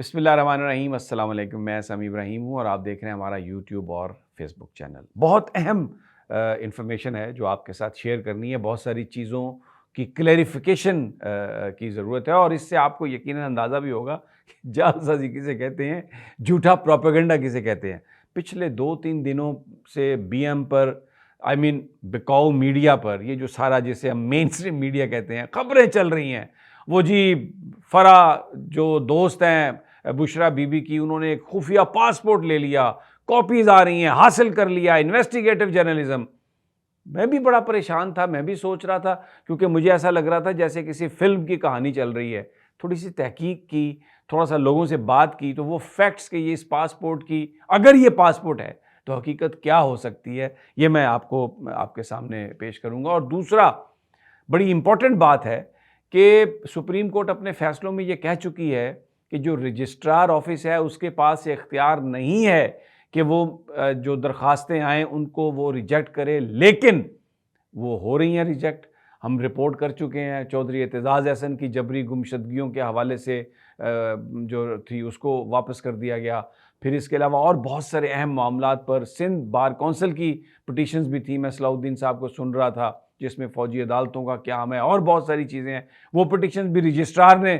बिस्मिल्लाहिर्रहमानिर्रहीम, अस्सलाम वालेकुम। मैं समी इब्राहिम हूँ और आप देख रहे हैं हमारा यूट्यूब और फेसबुक चैनल। बहुत अहम इंफॉर्मेशन है जो आपके साथ शेयर करनी है। बहुत सारी चीज़ों की क्लैरिफिकेशन की ज़रूरत है और इससे आपको यकीनन अंदाज़ा भी होगा कि जालसाज़ी किसे कहते हैं, झूठा प्रोपेगेंडा किसे कहते हैं। पिछले 2-3 दिनों से बीएम पर बिकाऊ मीडिया पर ये जो सारा जिसे हम मेन स्ट्रीम मीडिया कहते हैं, खबरें चल रही हैं। वो जी फरा जो दोस्त हैं बुशरा बीबी की, उन्होंने एक खुफिया पासपोर्ट ले लिया, कॉपीज आ रही हैं, हासिल कर लिया, इन्वेस्टिगेटिव जर्नलिज्म। मैं भी बड़ा परेशान था, मैं भी सोच रहा था, क्योंकि मुझे ऐसा लग रहा था जैसे किसी फिल्म की कहानी चल रही है। थोड़ी सी तहकीक की, थोड़ा सा लोगों से बात की, तो वो फैक्ट्स के ये इस पासपोर्ट की, अगर ये पासपोर्ट है तो हकीकत क्या हो सकती है, ये मैं आपको आपके सामने पेश करूंगा। और दूसरा बड़ी इंपॉर्टेंट बात है कि सुप्रीम कोर्ट अपने फैसलों में ये कह चुकी है कि जो रजिस्ट्रार ऑफिस है उसके पास ये इख्तियार नहीं है कि वो जो दरखास्तें आएँ उनको वो रिजेक्ट करे, लेकिन वो हो रही हैं रिजेक्ट। हम रिपोर्ट कर चुके हैं, चौधरी एतजाज़ एहसन की जबरी गुमशदगियों के हवाले से जो थी उसको वापस कर दिया गया। फिर इसके अलावा और बहुत सारे अहम मामलात पर सिंध बार कौंसिल की पिटीशंस भी थी। मैं सलाउद्दीन साहब को सुन रहा था जिसमें फ़ौजी अदालतों का क़याम है और बहुत सारी चीज़ें हैं। वो पिटीशंस भी रजिस्ट्रार ने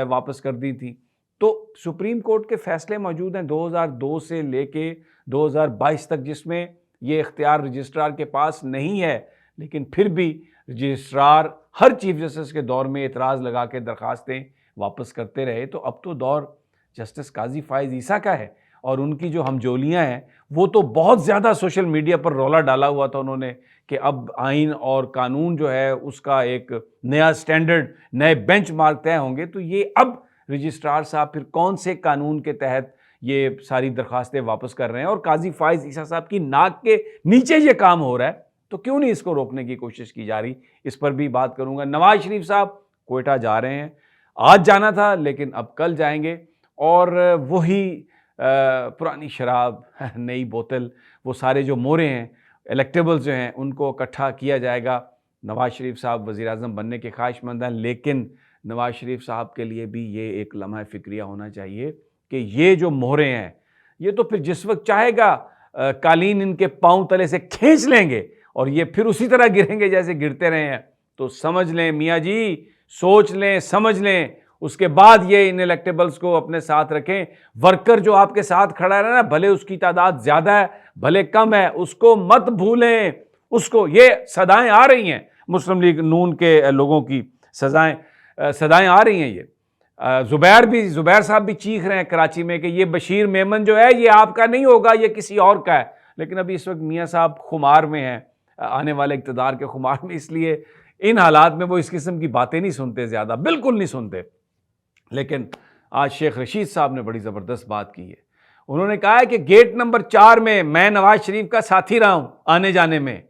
वापस कर दी थी। तो सुप्रीम कोर्ट के फ़ैसले मौजूद हैं 2002 से लेके 2022 तक, जिसमें ये इख्तियार रजिस्ट्रार के पास नहीं है, लेकिन फिर भी रजिस्ट्रार हर चीफ जस्टिस के दौर में एतराज़ लगा के दरखास्तें वापस करते रहे। तो अब तो दौर जस्टिस काजी फ़ाइज़ ईसा का है और उनकी जो हमजोलियाँ हैं वो तो बहुत ज़्यादा सोशल मीडिया पर रौला डाला हुआ था उन्होंने कि अब आइन और कानून जो है उसका एक नया स्टैंडर्ड, नए बेंचमार्क तय होंगे। तो ये अब रजिस्ट्रार साहब फिर कौन से कानून के तहत ये सारी दरखास्तें वापस कर रहे हैं, और काजी फ़ाइज़ ईसा साहब की नाक के नीचे ये काम हो रहा है, तो क्यों नहीं इसको रोकने की कोशिश की जा रही, इस पर भी बात करूंगा। नवाज शरीफ साहब कोयटा जा रहे हैं, आज जाना था लेकिन अब कल जाएंगे, और वही पुरानी शराब नई बोतल, वो सारे जो मोरे हैं, इलेक्टेबल्स जो हैं, उनको इकट्ठा किया जाएगा। नवाज शरीफ साहब वज़ीर आज़म बनने के ख्वाहिशमंद हैं, लेकिन नवाज शरीफ साहब के लिए भी ये एक लम्हा फ़िक्रिया होना चाहिए कि ये जो मोहरे हैं ये तो फिर जिस वक्त चाहेगा कालीन इनके पाँव तले से खींच लेंगे और ये फिर उसी तरह गिरेंगे जैसे गिरते रहे हैं। तो समझ लें मियाँ जी, सोच लें, समझ लें, उसके बाद ये इन इलेक्टेबल्स को अपने साथ रखें। वर्कर जो आपके साथ खड़ा है ना, भले उसकी तादाद ज़्यादा है भले कम है, उसको मत भूलें। उसको, ये सदाएं आ रही हैं मुस्लिम लीग नून के लोगों की, सदाएं आ रही हैं। ये ज़ुबैर साहब भी चीख रहे हैं कराची में कि ये बशीर मेमन जो है ये आपका नहीं होगा, ये किसी और का है। लेकिन अभी इस वक्त मियाँ साहब खुमार में हैं, आने वाले इक़्तिदार के खुमार में, इसलिए इन हालात में वो इस किस्म की बातें नहीं सुनते, ज़्यादा बिल्कुल नहीं सुनते। लेकिन आज शेख रशीद साहब ने बड़ी ज़बरदस्त बात की है। उन्होंने कहा है कि गेट नंबर 4 में मैं नवाज शरीफ का साथी रहा हूँ आने जाने में,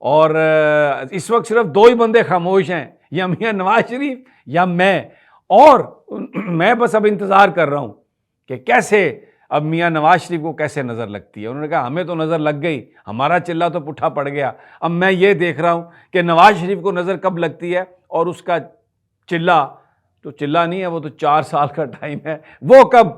और इस वक्त सिर्फ 2 ही बंदे खामोश हैं, या मियाँ नवाज शरीफ या मैं, और मैं बस अब इंतज़ार कर रहा हूँ कि कैसे अब मियाँ नवाज शरीफ को कैसे नज़र लगती है। उन्होंने कहा हमें तो नज़र लग गई, हमारा चिल्ला तो पुट्ठा पड़ गया, अब मैं ये देख रहा हूँ कि नवाज शरीफ को नज़र कब लगती है, और उसका चिल्ला तो चिल्ला नहीं है, वो तो 4 साल का टाइम है, वो कब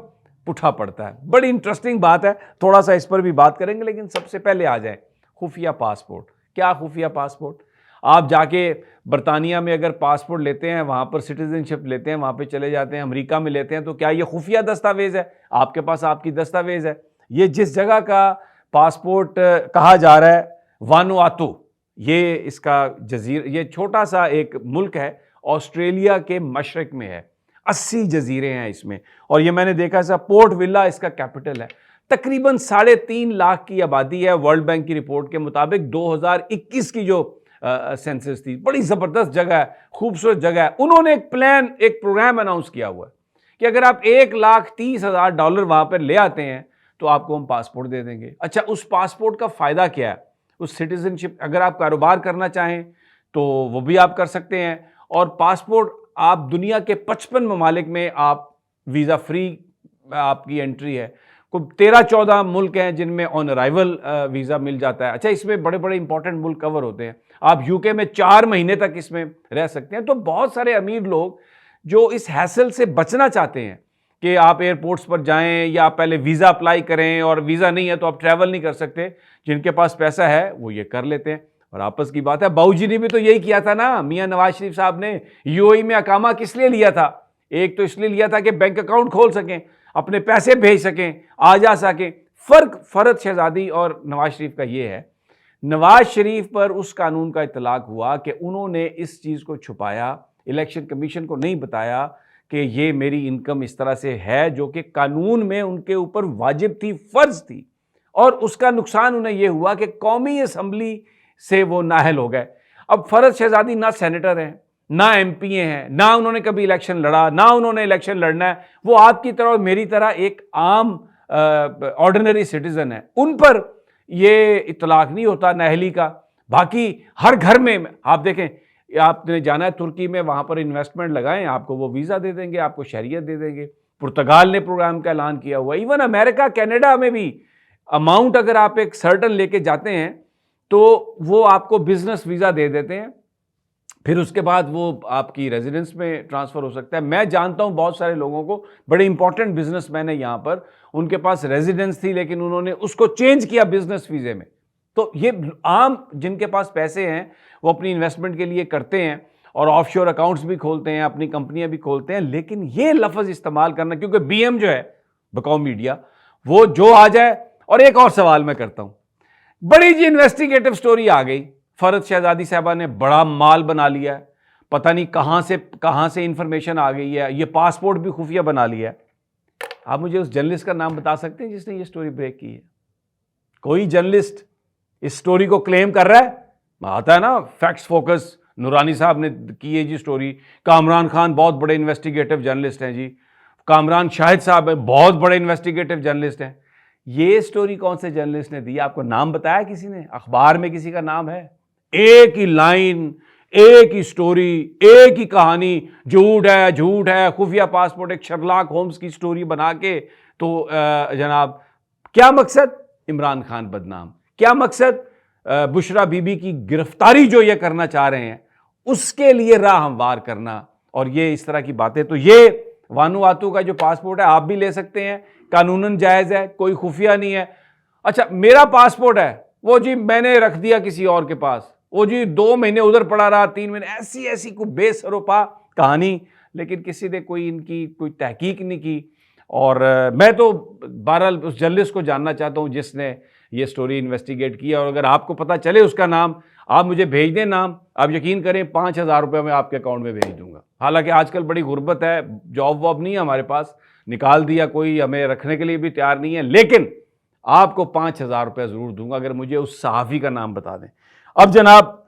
पुट्ठा पड़ता है। बड़ी इंटरेस्टिंग बात है, थोड़ा सा इस पर भी बात करेंगे। लेकिन सबसे पहले आ जाए खुफिया पासपोर्ट। क्या खुफिया पासपोर्ट? आप जाके बरतानिया में अगर पासपोर्ट लेते हैं, वहाँ पर सिटीजनशिप लेते हैं, वहाँ पे चले जाते हैं, अमेरिका में लेते हैं, तो क्या ये खुफिया दस्तावेज़ है? आपके पास आपकी दस्तावेज़ है। ये जिस जगह का पासपोर्ट कहा जा रहा है वानुआतू, ये इसका जजीर, ये छोटा सा एक मुल्क है, ऑस्ट्रेलिया के मशरक में है, 80 जजीरे हैं इसमें, और ये मैंने देखा सा पोर्ट विला इसका कैपिटल है। तकरीबन 3.5 लाख की आबादी है वर्ल्ड बैंक की रिपोर्ट के मुताबिक। 2021 की जो सेंसस थी, बड़ी ज़बरदस्त जगह है, खूबसूरत जगह है। उन्होंने एक प्रोग्राम अनाउंस किया हुआ है कि अगर आप $1,30,000 वहाँ पर ले आते हैं तो आपको हम पासपोर्ट दे देंगे। अच्छा, उस पासपोर्ट का फ़ायदा क्या है? उस सिटीजनशिप, अगर आप कारोबार करना चाहें तो वो भी आप कर सकते हैं, और पासपोर्ट आप दुनिया के 55 ममालिक में आप वीज़ा फ्री आपकी एंट्री है। कोई 13-14 मुल्क हैं जिनमें ऑन अराइवल वीज़ा मिल जाता है। अच्छा, इसमें बड़े बड़े इंपॉर्टेंट मुल्क कवर होते हैं। आप यूके में 4 महीने तक इसमें रह सकते हैं। तो बहुत सारे अमीर लोग जो इस हैसल से बचना चाहते हैं कि आप एयरपोर्ट्स पर जाएं या आप पहले वीज़ा अप्लाई करें, और वीज़ा नहीं है तो आप ट्रैवल नहीं कर सकते। जिनके पास पैसा है वो ये कर लेते हैं। और आपस की बात है, बाबूजी ने भी तो यही किया था ना, मियां नवाज शरीफ साहब ने यूएई में अकामा किस लिए लिया था? एक तो इसलिए लिया था कि बैंक अकाउंट खोल सकें, अपने पैसे भेज सकें, आ जा सकें। फर्क फरद शहजादी और नवाज शरीफ का ये है, नवाज शरीफ पर उस कानून का इतलाक हुआ कि उन्होंने इस चीज़ को छुपाया, इलेक्शन कमीशन को नहीं बताया कि ये मेरी इनकम इस तरह से है, जो कि कानून में उनके ऊपर वाजिब थी, फ़र्ज थी। और उसका नुकसान उन्हें यह हुआ कि कौमी असम्बली से वो नाअहल हो गए। अब फरद शहजादी ना सेनेटर हैं, ना एमपी हैं, ना उन्होंने कभी इलेक्शन लड़ा, ना उन्होंने इलेक्शन लड़ना है। वो आपकी तरह और मेरी तरह एक आम ऑर्डिनरी सिटीजन है। उन पर ये इतलाक नहीं होता नाअहली का। बाकी हर घर में आप देखें, आपने जाना है तुर्की में, वहाँ पर इन्वेस्टमेंट लगाएं, आपको वो वीज़ा दे देंगे, आपको शरीयत दे देंगे। पुर्तगाल ने प्रोग्राम का ऐलान किया हुआ। इवन अमेरिका, कनाडा में भी अमाउंट अगर आप एक सर्टन लेके जाते हैं तो वो आपको बिजनेस वीज़ा दे देते हैं, फिर उसके बाद वो आपकी रेजिडेंस में ट्रांसफ़र हो सकता है। मैं जानता हूँ बहुत सारे लोगों को, बड़े इंपॉर्टेंट बिजनेसमैन है यहाँ पर, उनके पास रेजिडेंस थी लेकिन उन्होंने उसको चेंज किया बिजनेस वीज़े में। तो ये आम जिनके पास पैसे हैं वो अपनी इन्वेस्टमेंट के लिए करते हैं और ऑफशोर अकाउंट्स भी खोलते हैं, अपनी कंपनियां भी खोलते हैं। लेकिन ये लफ्ज़ इस्तेमाल करना, क्योंकि बीएम जो है बकाऊ मीडिया, वो जो आ जाए। और एक और सवाल मैं करता हूं, बड़ी जी इन्वेस्टिगेटिव स्टोरी आ गई, फरद शहजादी साहबा ने बड़ा माल बना लिया है, पता नहीं कहां से इंफॉर्मेशन आ गई है, ये पासपोर्ट भी खुफिया बना लिया है। आप मुझे उस जर्नलिस्ट का नाम बता सकते हैं जिसने ये स्टोरी ब्रेक की है? कोई जर्नलिस्ट इस स्टोरी को क्लेम कर रहा है? आता है ना फैक्ट्स फोकस, नूरानी साहब ने की है जी स्टोरी। कामरान खान बहुत बड़े इन्वेस्टिगेटिव जर्नलिस्ट हैं जी, कामरान शाहिद साहब है बहुत बड़े इन्वेस्टिगेटिव जर्नलिस्ट हैं। ये स्टोरी कौन से जर्नलिस्ट ने दी? आपको नाम बताया किसी ने? अखबार में किसी का नाम है? एक ही लाइन, एक ही स्टोरी, एक ही कहानी, झूठ है, खुफिया पासपोर्ट, एक शर्लॉक होम्स की स्टोरी बना के। तो जनाब, क्या मकसद? इमरान खान बदनाम। क्या मकसद? बुशरा बीबी की गिरफ्तारी जो ये करना चाह रहे हैं उसके लिए राह हमवार करना, और ये इस तरह की बातें। तो ये वानुआतू का जो पासपोर्ट है आप भी ले सकते हैं, कानूनन जायज़ है, कोई खुफिया नहीं है। अच्छा, मेरा पासपोर्ट है, वो जी मैंने रख दिया किसी और के पास, वो जी 2 महीने उधर पड़ा रहा, 3 महीने, ऐसी कोई बेसरोपा कहानी। लेकिन किसी ने कोई इनकी कोई तहकीक नहीं की। और मैं तो बहरहाल उस जर्नलिस्ट को जानना चाहता हूँ जिसने ये स्टोरी इन्वेस्टिगेट किया। और अगर आपको पता चले उसका नाम, आप मुझे भेज दें नाम। आप यकीन करें 5,000 रुपये मैं आपके अकाउंट में भेज दूंगा। हालांकि आजकल बड़ी गुर्बत है, जॉब वॉब नहीं है हमारे पास, निकाल दिया, कोई हमें रखने के लिए भी तैयार नहीं है, लेकिन आपको 5,000 रुपये ज़रूर दूंगा अगर मुझे उस सहाफ़ी का नाम बता दें। अब जनाब,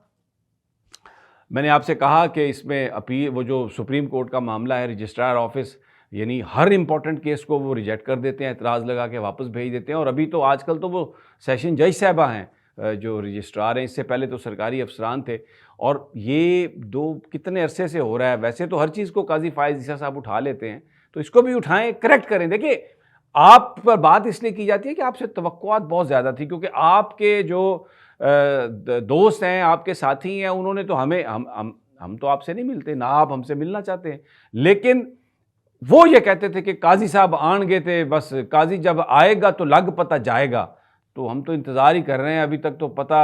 मैंने आपसे कहा कि इसमें अपील, वो जो सुप्रीम कोर्ट का मामला है, रजिस्ट्रार ऑफिस यानी हर इंपॉर्टेंट केस को वो रिजेक्ट कर देते हैं, एतराज़ लगा के वापस भेज देते हैं। और अभी तो आजकल तो वो सेशन जज साहबा हैं जो रजिस्ट्रार हैं, इससे पहले तो सरकारी अफसरान थे। और ये कितने अरसे से हो रहा है। वैसे तो हर चीज़ को काजी फायज़ ईसा साहब उठा लेते हैं, तो इसको भी उठाएं, करेक्ट करें। देखिए, आप पर बात इसलिए की जाती है कि आपसे तवक्कुआत बहुत ज़्यादा थी, क्योंकि आपके जो दोस्त हैं, आपके साथी हैं, उन्होंने तो हम तो आपसे नहीं मिलते, ना आप हमसे मिलना चाहते हैं, लेकिन वो ये कहते थे कि काजी साहब आन गए थे, बस काजी जब आएगा तो लग पता जाएगा। तो हम तो इंतज़ार ही कर रहे हैं, अभी तक तो पता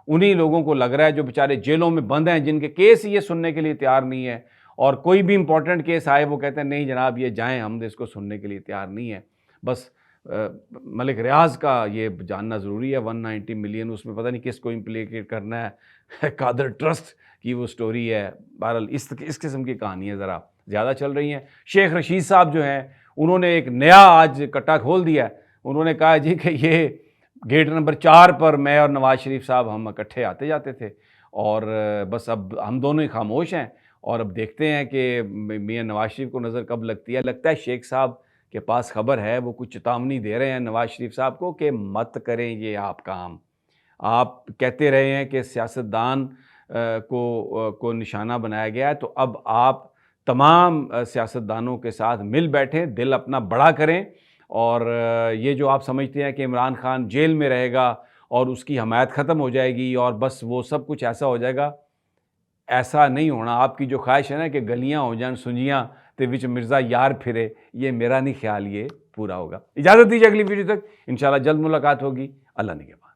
उन्हीं लोगों को लग रहा है जो बेचारे जेलों में बंद हैं, जिनके केस ये सुनने के लिए तैयार नहीं है। और कोई भी इंपॉर्टेंट केस आए वो कहते हैं नहीं जनाब ये जाएं, हम इसको सुनने के लिए तैयार नहीं है। बस मलिक रियाज का ये जानना ज़रूरी है, 190 मिलियन, उसमें पता नहीं किसको इम्प्लीकेट करना है कादर ट्रस्ट की वो स्टोरी है। बहरहाल इस किस्म की कहानियाँ ज़रा ज़्यादा चल रही हैं। शेख रशीद साहब जो हैं, उन्होंने एक नया आज कट्टा खोल दिया है। उन्होंने कहा जी कि ये गेट नंबर 4 पर मैं और नवाज शरीफ साहब हम इकट्ठे आते जाते थे, और बस अब हम दोनों ही खामोश हैं, और अब देखते हैं कि मियां नवाज शरीफ को नज़र कब लगती है। लगता है शेख साहब के पास खबर है, वो कुछ चेतावनी दे रहे हैं नवाज शरीफ साहब को कि मत करें ये आप काम। आप कहते रहे हैं कि सियासतदान को निशाना बनाया गया है, तो अब आप तमाम सियासतदानों के साथ मिल बैठें, दिल अपना बड़ा करें। और ये जो आप समझते हैं कि इमरान खान जेल में रहेगा और उसकी हमायत ख़त्म हो जाएगी और बस वो सब कुछ ऐसा हो जाएगा, ऐसा नहीं होना। आपकी जो ख्वाहिश है ना कि गलियां हो जाएं सुंजियां ते विच मिर्ज़ा यार फिरे, ये मेरा नहीं ख्याल ये पूरा होगा। इजाज़त दीजिए, अगली वीडियो तक इंशाल्लाह जल्द मुलाकात होगी। अल्लाह निगहबान।